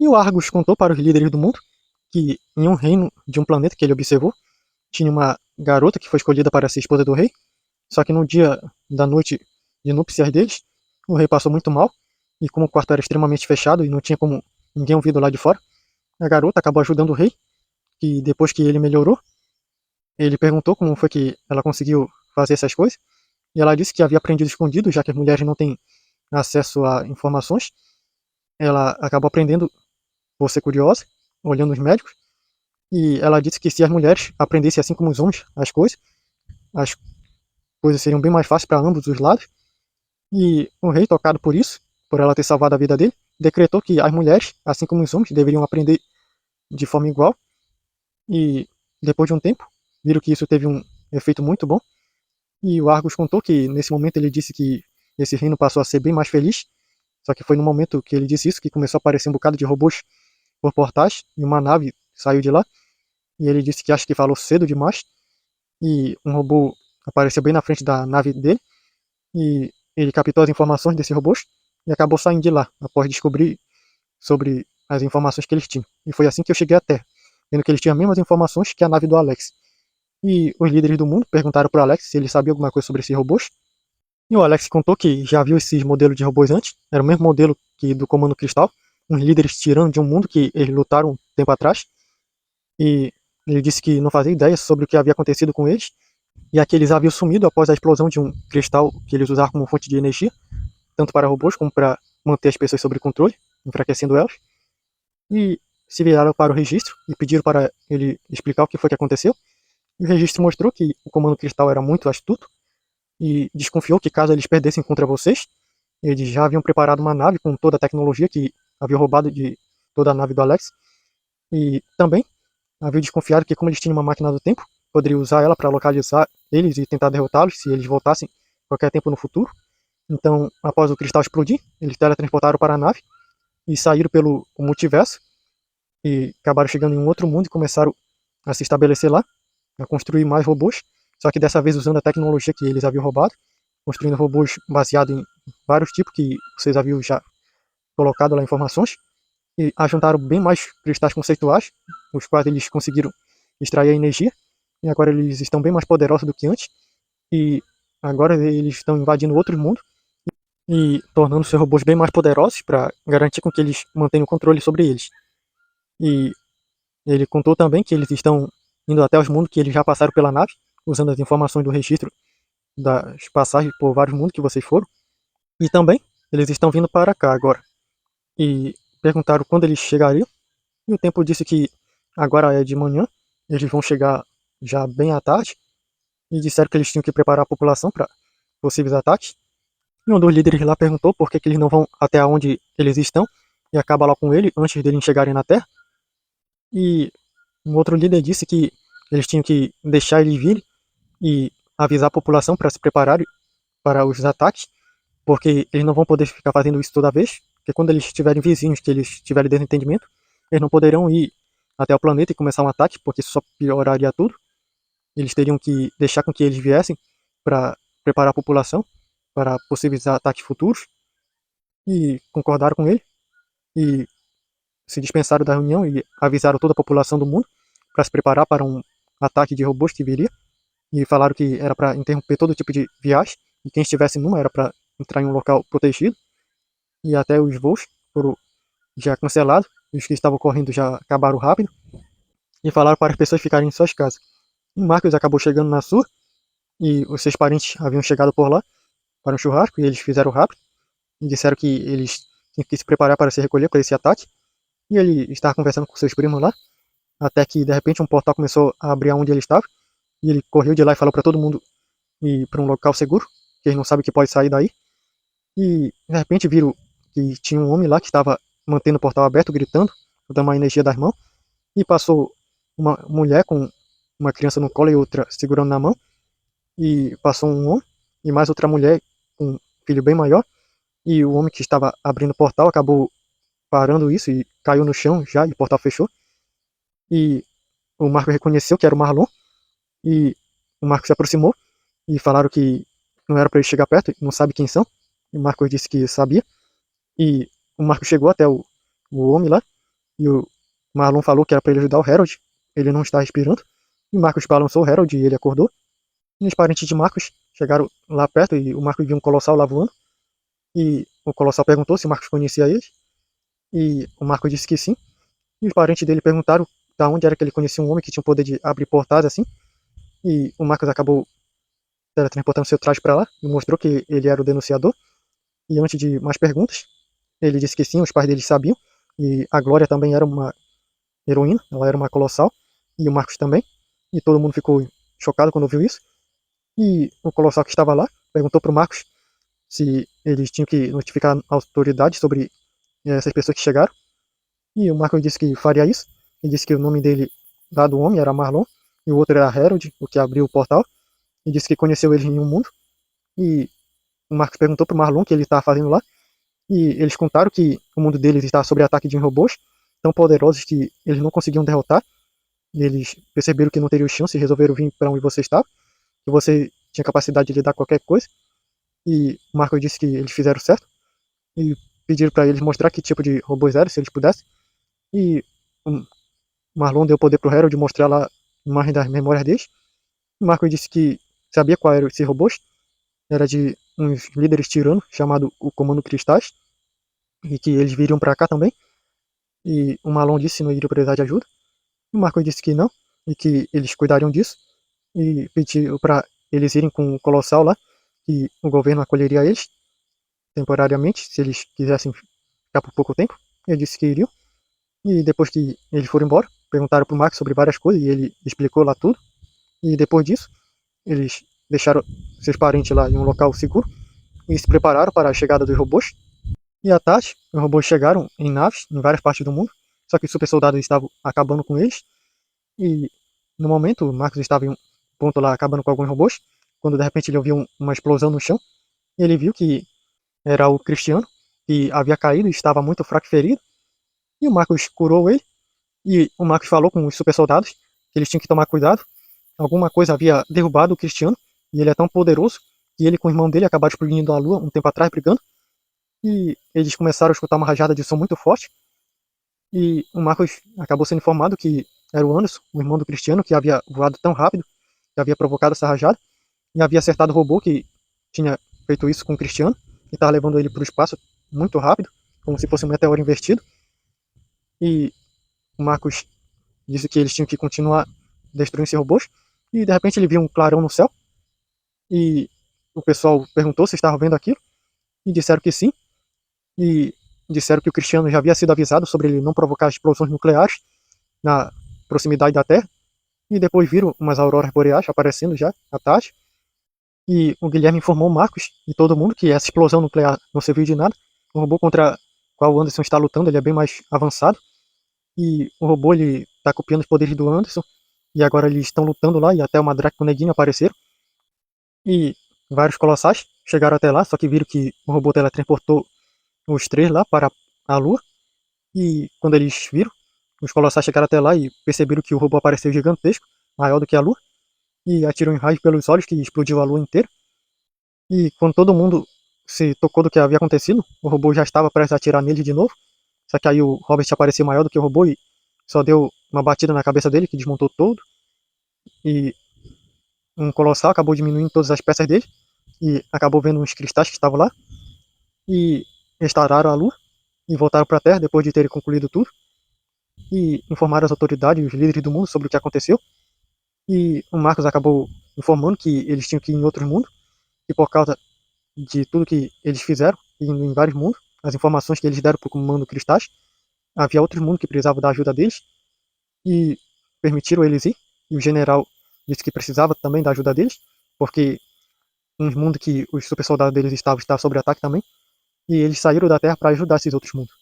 E o Argus contou para os líderes do mundo que em um reino de um planeta que ele observou, tinha uma garota que foi escolhida para ser esposa do rei, só que no dia da noite de núpcias deles, o rei passou muito mal, e como o quarto era extremamente fechado e não tinha como ninguém ouvir do lado de fora, a garota acabou ajudando o rei, e depois que ele melhorou, ele perguntou como foi que ela conseguiu fazer essas coisas, e ela disse que havia aprendido escondido, já que as mulheres não têm acesso a informações. Ela acabou aprendendo por ser curiosa, olhando os médicos, e ela disse que se as mulheres aprendessem assim como os homens as coisas seriam bem mais fáceis para ambos os lados. E o rei, tocado por isso, por ela ter salvado a vida dele, decretou que as mulheres, assim como os homens, deveriam aprender de forma igual. E depois de um tempo, viram que isso teve um efeito muito bom. E o Argus contou que nesse momento ele disse que esse reino passou a ser bem mais feliz. Só que foi no momento que ele disse isso que começou a aparecer um bocado de robôs por portais e uma nave saiu de lá. E ele disse que acha que falou cedo demais. E um robô apareceu bem na frente da nave dele. E ele captou as informações desses robôs e acabou saindo de lá após descobrir sobre as informações que eles tinham. E foi assim que eu cheguei à Terra, vendo que eles tinham as mesmas informações que a nave do Alex. E os líderes do mundo perguntaram para o Alex se ele sabia alguma coisa sobre esses robôs. E o Alex contou que já viu esses modelos de robôs antes, era o mesmo modelo que do Comando Cristal, uns líderes tirando de um mundo que eles lutaram um tempo atrás. E ele disse que não fazia ideia sobre o que havia acontecido com eles, e que eles haviam sumido após a explosão de um cristal que eles usavam como fonte de energia, tanto para robôs como para manter as pessoas sob controle, enfraquecendo elas. E se viraram para o registro e pediram para ele explicar o que foi que aconteceu. E o registro mostrou que o Comando Cristal era muito astuto e desconfiou que caso eles perdessem contra vocês, eles já haviam preparado uma nave com toda a tecnologia que havia roubado de toda a nave do Alex. E também haviam desconfiado que como eles tinham uma máquina do tempo, poderia usar ela para localizar eles e tentar derrotá-los se eles voltassem qualquer tempo no futuro. Então, após o cristal explodir, eles teletransportaram para a nave e saíram pelo multiverso e acabaram chegando em um outro mundo e começaram a se estabelecer lá, a construir mais robôs, só que dessa vez usando a tecnologia que eles haviam roubado, construindo robôs baseados em vários tipos que vocês haviam já colocado lá informações, e ajuntaram bem mais cristais conceituais, os quais eles conseguiram extrair a energia, e agora eles estão bem mais poderosos do que antes, e agora eles estão invadindo outros mundos e tornando seus robôs bem mais poderosos para garantir com que eles mantenham o controle sobre eles. E ele contou também que eles estão indo até os mundos que eles já passaram pela nave, usando as informações do registro das passagens por vários mundos que vocês foram. E também eles estão vindo para cá agora. E perguntaram quando eles chegariam. E o tempo disse que agora é de manhã, eles vão chegar já bem à tarde. E disseram que eles tinham que preparar a população para possíveis ataques. E um dos líderes lá perguntou por que eles não vão até onde eles estão e acaba lá com ele antes deles chegarem na Terra. E um outro líder disse que eles tinham que deixar eles virem e avisar a população para se prepararem para os ataques, porque eles não vão poder ficar fazendo isso toda vez, porque quando eles estiverem vizinhos, que eles tiverem desentendimento, eles não poderão ir até o planeta e começar um ataque, porque isso só pioraria tudo. Eles teriam que deixar com que eles viessem para preparar a população para possíveis ataques futuros, e concordaram com ele, e se dispensaram da reunião e avisaram toda a população do mundo para se preparar para um ataque de robôs que viria, e falaram que era para interromper todo tipo de viagem, e quem estivesse numa era para entrar em um local protegido, e até os voos foram já cancelados, os que estavam correndo já acabaram rápido, e falaram para as pessoas ficarem em suas casas. E Marcos acabou chegando na sua, e os seus parentes haviam chegado por lá para um churrasco, e eles fizeram rápido, e disseram que eles tinham que se preparar para se recolher para esse ataque, e ele estava conversando com seus primos lá, até que de repente um portal começou a abrir onde ele estava, e ele correu de lá e falou para todo mundo ir para um local seguro, que eles não sabem que pode sair daí, e de repente viram que tinha um homem lá que estava mantendo o portal aberto, gritando, dando uma energia das mãos, e passou uma mulher com uma criança no colo e outra segurando na mão, e passou um homem e mais outra mulher com um filho bem maior, e o homem que estava abrindo o portal acabou parando isso e caiu no chão já, e o portal fechou, e o Marco reconheceu que era o Marlon, e o Marco se aproximou, e falaram que não era para ele chegar perto, não sabe quem são, e o Marco disse que sabia, e o Marco chegou até o homem lá, E o Marlon falou que era para ele ajudar o Harold. Ele não está respirando. E Marcos balançou o Harold e ele acordou. E os parentes de Marcos chegaram lá perto e o Marcos viu um colossal lá voando. E o colossal perguntou se o Marcos conhecia ele. E o Marcos disse que sim. E os parentes dele perguntaram da onde era que ele conhecia um homem que tinha o poder de abrir portais assim. E o Marcos acabou teletransportando seu traje para lá e mostrou que ele era o denunciador. E antes de mais perguntas, ele disse que sim, os pais dele sabiam. E a Glória também era uma heroína, ela era uma colossal. E o Marcos também. E todo mundo ficou chocado quando ouviu isso. E o colossal que estava lá perguntou para o Marcos se eles tinham que notificar a autoridade sobre essas pessoas que chegaram. E o Marcos disse que faria isso. Ele disse que o nome dele, lá do homem, era Marlon. E o outro era Harold, o que abriu o portal. E disse que conheceu eles em um mundo. E o Marcos perguntou pro Marlon o que ele estava fazendo lá. E eles contaram que o mundo deles estava sob ataque de robôs tão poderosos que eles não conseguiam derrotar. E eles perceberam que não teriam chance e resolveram vir para onde você estava. Que você tinha capacidade de lidar com qualquer coisa. E o Marcos disse que eles fizeram certo. E pediram para eles mostrar que tipo de robôs eram, se eles pudessem. E o Marlon deu poder pro Harold mostrar lá a imagem das memórias deles. O Marcos disse que sabia qual era esses robôs. Era de uns líderes tiranos, chamado o Comando Cristais. E que eles viriam para cá também. E o Marlon disse que não iria precisar de ajuda. O Marcos disse que não. E que eles cuidariam disso. E pediu para eles irem com o Colossal lá. Que o governo acolheria eles temporariamente, se eles quisessem ficar por pouco tempo. Ele disse que iriam. E depois que eles foram embora, perguntaram pro Max sobre várias coisas e ele explicou lá tudo. E depois disso, eles deixaram seus parentes lá em um local seguro e se prepararam para a chegada dos robôs. E à tarde, os robôs chegaram em naves em várias partes do mundo, só que os super soldados estavam acabando com eles. E no momento, o Marcos estava em um ponto lá acabando com alguns robôs, quando de repente ele ouviu uma explosão no chão. E ele viu que era o Cristiano, que havia caído e estava muito fraco e ferido. E o Marcos curou ele. E o Marcos falou com os super soldados que eles tinham que tomar cuidado. Alguma coisa havia derrubado o Cristiano. E ele é tão poderoso que ele com o irmão dele acabaram explodindo a lua um tempo atrás brigando. E eles começaram a escutar uma rajada de som muito forte. E o Marcos acabou sendo informado que era o Anderson, o irmão do Cristiano, que havia voado tão rápido, que havia provocado essa rajada. E havia acertado o robô que tinha feito isso com o Cristiano. E estava levando ele para o espaço muito rápido, como se fosse um meteoro invertido. E o Marcos disse que eles tinham que continuar destruindo esses robôs. E de repente ele viu um clarão no céu. E o pessoal perguntou se estavam vendo aquilo. E disseram que sim. E disseram que o Cristiano já havia sido avisado sobre ele não provocar explosões nucleares na proximidade da Terra. E depois viram umas auroras boreais aparecendo já à tarde. E o Guilherme informou o Marcos e todo mundo que essa explosão nuclear não serviu de nada. O robô contra o qual o Anderson está lutando ele é bem mais avançado. E o robô ele está copiando os poderes do Anderson. E agora eles estão lutando lá e até uma Draco com o Neguinho apareceram. E vários colossais chegaram até lá, só que viram que o robô teletransportou os três lá para a Lua. E quando eles viram, os colossais chegaram até lá e perceberam que o robô apareceu gigantesco, maior do que a Lua. E atirou em raios pelos olhos que explodiu a Lua inteira. E quando todo mundo se tocou do que havia acontecido, o robô já estava prestes a atirar nele de novo. Só que aí o Robert apareceu maior do que o robô e só deu uma batida na cabeça dele, que desmontou todo. E um colossal acabou diminuindo todas as peças dele. E acabou vendo uns cristais que estavam lá. E restauraram a Lua. E voltaram para a Terra depois de terem concluído tudo. E informaram as autoridades e os líderes do mundo sobre o que aconteceu. E o Marcos acabou informando que eles tinham que ir em outro mundo. E por causa de tudo que eles fizeram, indo em vários mundos, as informações que eles deram para o comando Cristais, havia outros mundos que precisavam da ajuda deles e permitiram eles ir. E o general disse que precisava também da ajuda deles, porque uns mundos que os super soldados deles estavam sobre ataque também, e eles saíram da Terra para ajudar esses outros mundos.